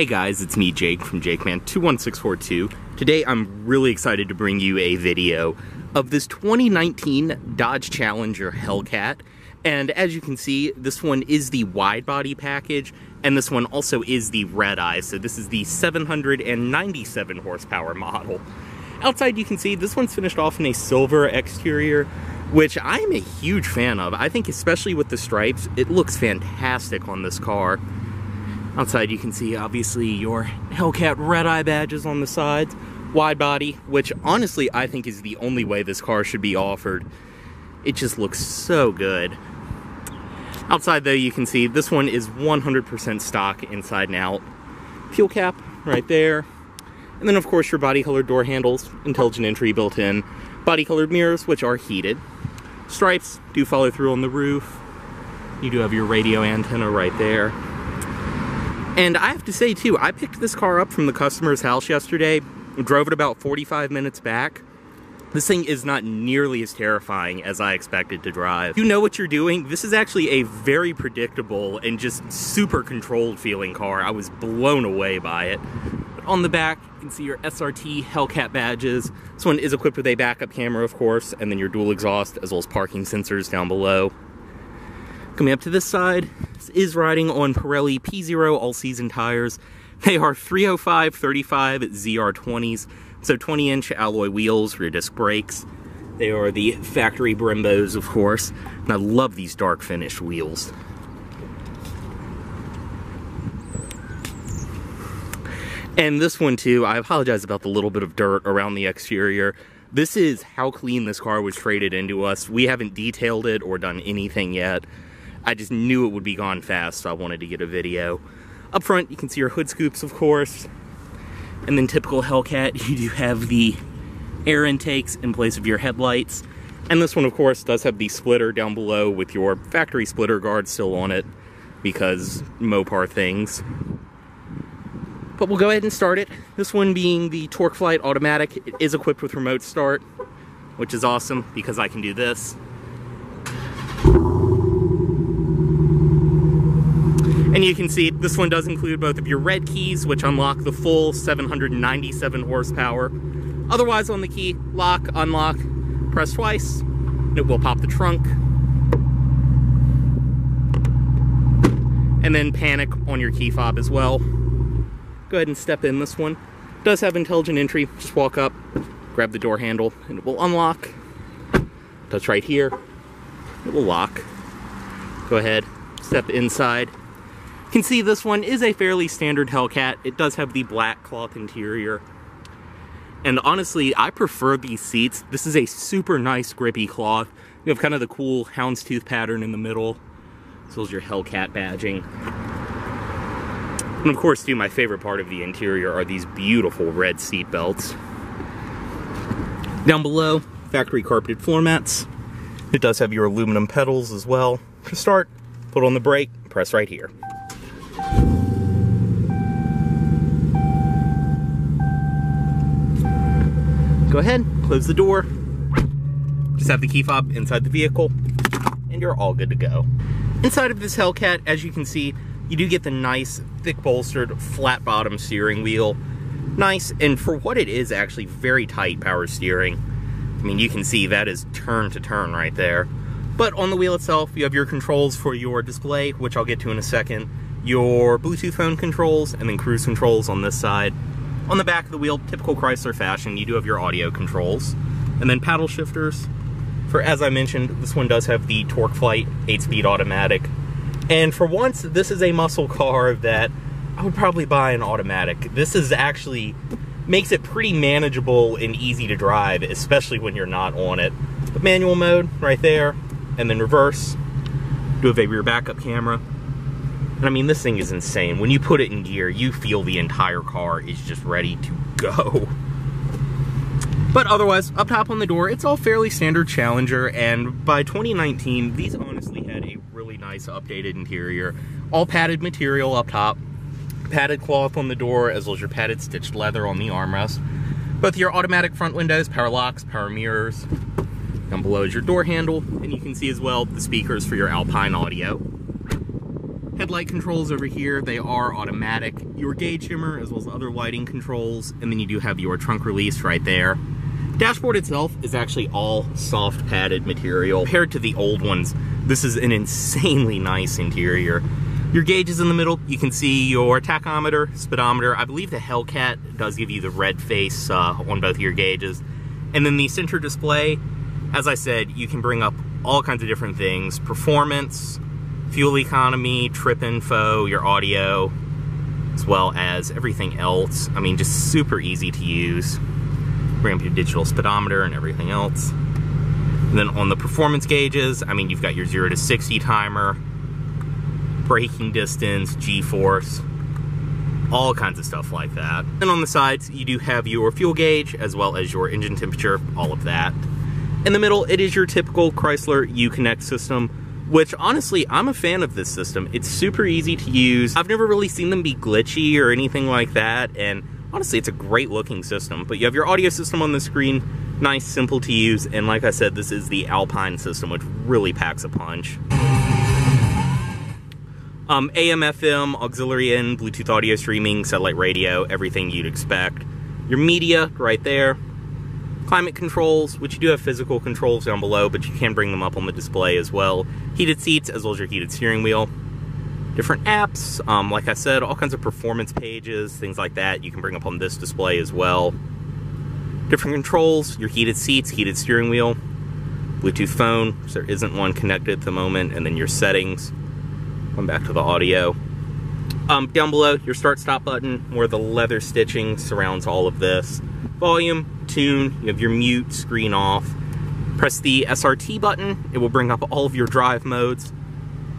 guys, it's me, Jake, from JakeMan21642. Today I'm really excited to bring you a video of this 2019 Dodge Challenger Hellcat. And as you can see, this one is the Widebody package, and this one also is the Redeye, so this is the 797 horsepower model. Outside you can see this one's finished off in a silver exterior, which I am a huge fan of. I think especially with the stripes, it looks fantastic on this car. Outside you can see obviously your Hellcat Redeye badges on the sides, Widebody, which honestly I think is the only way this car should be offered. It just looks so good. Outside though you can see this one is 100% stock inside and out. Fuel cap right there. And then of course your body colored door handles, intelligent entry built in, body colored mirrors which are heated. Stripes do follow through on the roof. You do have your radio antenna right there. And I have to say too, I picked this car up from the customer's house yesterday, drove it about 45 minutes back. This thing is not nearly as terrifying as I expected to drive. You know what you're doing. This is actually a very predictable and just super controlled feeling car. I was blown away by it. But on the back, you can see your SRT Hellcat badges. This one is equipped with a backup camera, of course, and then your dual exhaust, as well as parking sensors down below. Coming up to this side, this is riding on Pirelli P0 all-season tires. They are 305/35 ZR20s, so 20-inch alloy wheels, rear disc brakes. They are the factory Brimbos, of course, and I love these dark finish wheels. And this one too, I apologize about the little bit of dirt around the exterior. This is how clean this car was traded into us. We haven't detailed it or done anything yet. I just knew it would be gone fast, so I wanted to get a video. Up front, you can see your hood scoops, of course. And then typical Hellcat, you do have the air intakes in place of your headlights. And this one, of course, does have the splitter down below with your factory splitter guard still on it, because Mopar things. But we'll go ahead and start it. This one being the Torque Flight Automatic. It is equipped with remote start, which is awesome because I can do this. And you can see this one does include both of your red keys, which unlock the full 797 horsepower. Otherwise on the key, lock, unlock, press twice, and it will pop the trunk. And then panic on your key fob as well. Go ahead and step in this one. It does have intelligent entry. Just walk up, grab the door handle, and it will unlock. Touch right here. It will lock. Go ahead, step inside. You can see this one is a fairly standard Hellcat. It does have the black cloth interior. And honestly, I prefer these seats. This is a super nice grippy cloth. You have kind of the cool houndstooth pattern in the middle, as well as your Hellcat badging. And of course, too, my favorite part of the interior are these beautiful red seat belts. Down below, factory carpeted floor mats. It does have your aluminum pedals as well. To start, put on the brake, press right here. Go ahead, close the door. Just have the key fob inside the vehicle, and you're all good to go. Inside of this Hellcat, as you can see, you do get the nice, thick bolstered, flat bottom steering wheel. Nice, and for what it is, actually very tight power steering. I mean, you can see that is turn to turn right there. But on the wheel itself, you have your controls for your display, which I'll get to in a second, your Bluetooth phone controls, and then cruise controls on this side. On the back of the wheel, typical Chrysler fashion, you do have your audio controls. And then paddle shifters. For, as I mentioned, this one does have the Torque Flight 8-speed automatic. And for once, this is a muscle car that I would probably buy an automatic. This is actually, makes it pretty manageable and easy to drive, especially when you're not on it. But manual mode, right there, and then reverse. Do have a rear backup camera. And I mean, this thing is insane. When you put it in gear, you feel the entire car is just ready to go. But otherwise, up top on the door, it's all fairly standard Challenger, and by 2019, these honestly had a really nice updated interior. All padded material up top, padded cloth on the door, as well as your padded stitched leather on the armrest. Both your automatic front windows, power locks, power mirrors. Down below is your door handle, and you can see as well the speakers for your Alpine audio. Headlight controls over here, they are automatic. Your gauge dimmer, as well as other lighting controls, and then you do have your trunk release right there. Dashboard itself is actually all soft padded material. Compared to the old ones, this is an insanely nice interior. Your gauge is in the middle. You can see your tachometer, speedometer. I believe the Hellcat does give you the red face on both of your gauges. And then the center display, as I said, you can bring up all kinds of different things. Performance, fuel economy, trip info, your audio, as well as everything else. I mean, just super easy to use. Bring up your digital speedometer and everything else. And then on the performance gauges, I mean, you've got your 0 to 60 timer, braking distance, G-force, all kinds of stuff like that. And on the sides, you do have your fuel gauge, as well as your engine temperature, all of that. In the middle, it is your typical Chrysler Uconnect system, which honestly, I'm a fan of this system. It's super easy to use. I've never really seen them be glitchy or anything like that, and honestly, it's a great looking system. But you have your audio system on the screen, nice, simple to use, and like I said, this is the Alpine system, which really packs a punch. AM, FM, auxiliary in, Bluetooth audio streaming, satellite radio, everything you'd expect. Your media right there. Climate controls, which you do have physical controls down below, but you can bring them up on the display as well. Heated seats, as well as your heated steering wheel. Different apps, like I said, all kinds of performance pages, things like that you can bring up on this display as well. Different controls, your heated seats, heated steering wheel, Bluetooth phone, which there isn't one connected at the moment, and then your settings. Going back to the audio. Down below, your start-stop button, where the leather stitching surrounds all of this. Volume, tune, you have your mute, screen off. Press the SRT button, it will bring up all of your drive modes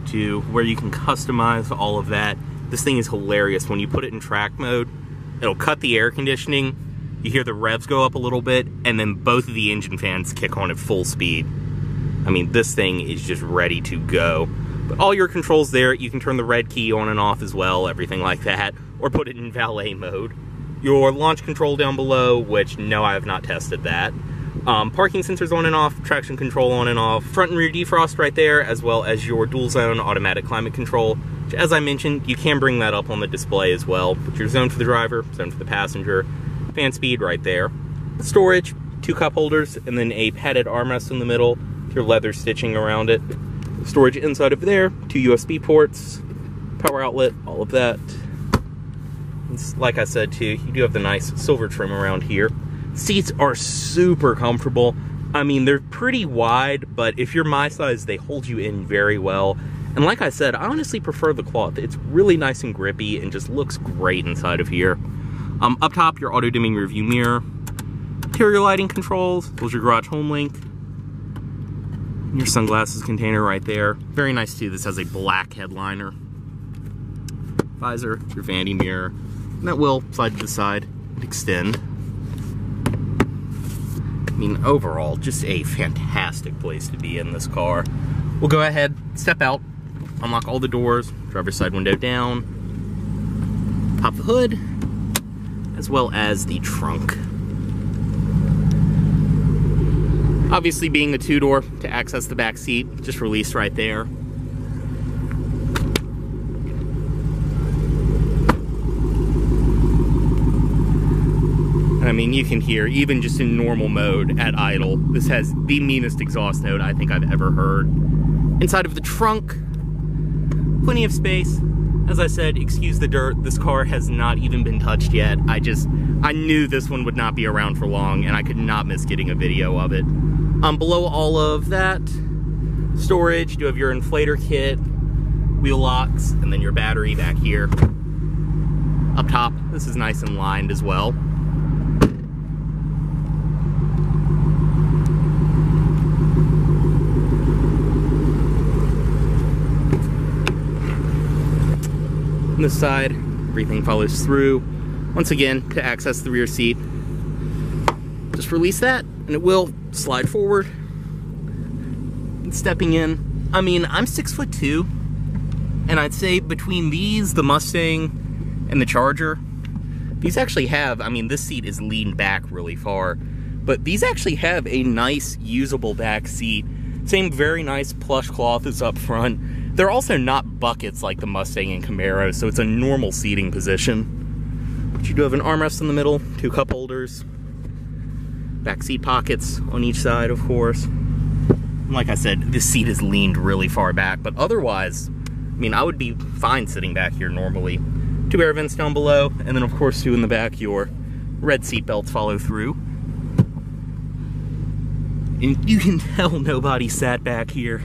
to where you can customize all of that. This thing is hilarious. When you put it in track mode, it'll cut the air conditioning, you hear the revs go up a little bit, and then both of the engine fans kick on at full speed. I mean, this thing is just ready to go. But all your controls there, you can turn the red key on and off as well, everything like that, or put it in valet mode. Your launch control down below, which no, I have not tested that. Parking sensors on and off, traction control on and off, front and rear defrost right there, as well as your dual zone automatic climate control, which, as I mentioned, you can bring that up on the display as well. Put your zone for the driver, zone for the passenger, fan speed right there. Storage, 2 cup holders, and then a padded armrest in the middle, your leather stitching around it. Storage inside of there, 2 USB ports, power outlet, all of that. And like I said too, you do have the nice silver trim around here. Seats are super comfortable. I mean, they're pretty wide, but if you're my size, they hold you in very well. And like I said, I honestly prefer the cloth. It's really nice and grippy and just looks great inside of here. Up top, your auto-dimming rearview mirror. Interior lighting controls, there's your garage home link. Your sunglasses container right there. Very nice too, this has a black headliner. Visor, your vanity mirror. And that will slide to the side and extend. I mean, overall, just a fantastic place to be in this car. We'll go ahead, step out, unlock all the doors, driver's side window down, pop the hood, as well as the trunk. Obviously, being a 2-door, to access the back seat, just released right there. I mean, you can hear, even just in normal mode at idle, this has the meanest exhaust note I think I've ever heard. Inside of the trunk, plenty of space. As I said, excuse the dirt, this car has not even been touched yet. I knew this one would not be around for long, and I could not miss getting a video of it. Below all of that, storage, you have your inflator kit, wheel locks, and then your battery back here. Up top, this is nice and lined as well. On this side, everything follows through. Once again, to access the rear seat, just release that and it will slide forward. And stepping in, I mean, I'm 6'2", and I'd say between these, the Mustang, and the Charger, these actually have, I mean, this seat is leaned back really far, but these actually have a nice usable back seat. Same very nice plush cloth is up front. They're also not buckets like the Mustang and Camaro, so it's a normal seating position. But you do have an armrest in the middle, 2 cup holders, back seat pockets on each side, of course. And like I said, this seat is leaned really far back, but otherwise, I mean, I would be fine sitting back here normally. 2 air vents down below, and then of course 2 in the back. Your red seat belts follow through. And you can tell nobody sat back here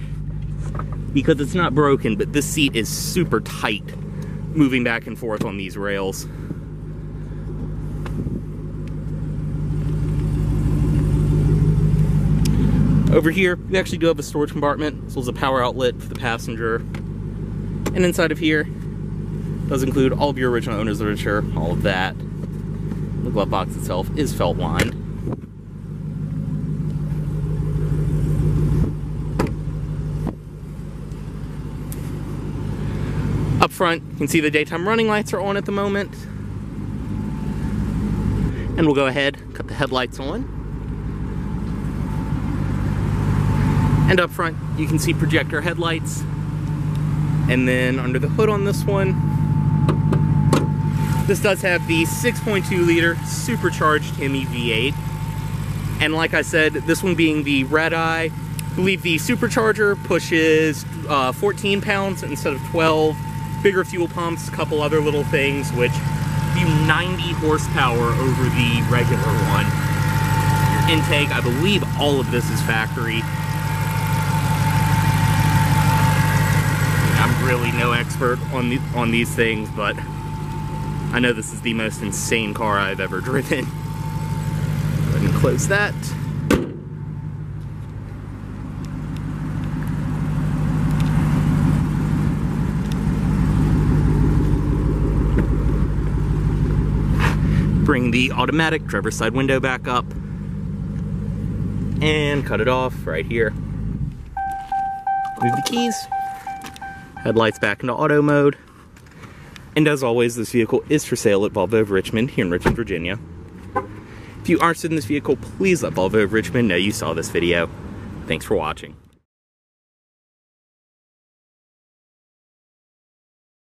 because it's not broken, but this seat is super tight moving back and forth on these rails. Over here, we actually do have a storage compartment. So there's a power outlet for the passenger. And inside of here does include all of your original owner's literature, all of that. The glove box itself is felt lined. Up front, you can see the daytime running lights are on at the moment. And we'll go ahead, cut the headlights on. And up front, you can see projector headlights. And then under the hood on this one, this does have the 6.2 liter supercharged Hemi V8. And like I said, this one being the Redeye, I believe the supercharger pushes 14 pounds instead of 12. Bigger fuel pumps, a couple other little things, which give you 90 horsepower over the regular one. Your intake, I believe all of this is factory. I'm really no expert on these things, but I know this is the most insane car I've ever driven. Go ahead and close that. Bring the automatic driver's side window back up and cut it off right here. Move the keys. Headlights back into auto mode. And as always, this vehicle is for sale at Volvo of Richmond here in Richmond, Virginia. If you are interested in this vehicle, please let Volvo of Richmond know you saw this video. Thanks for watching.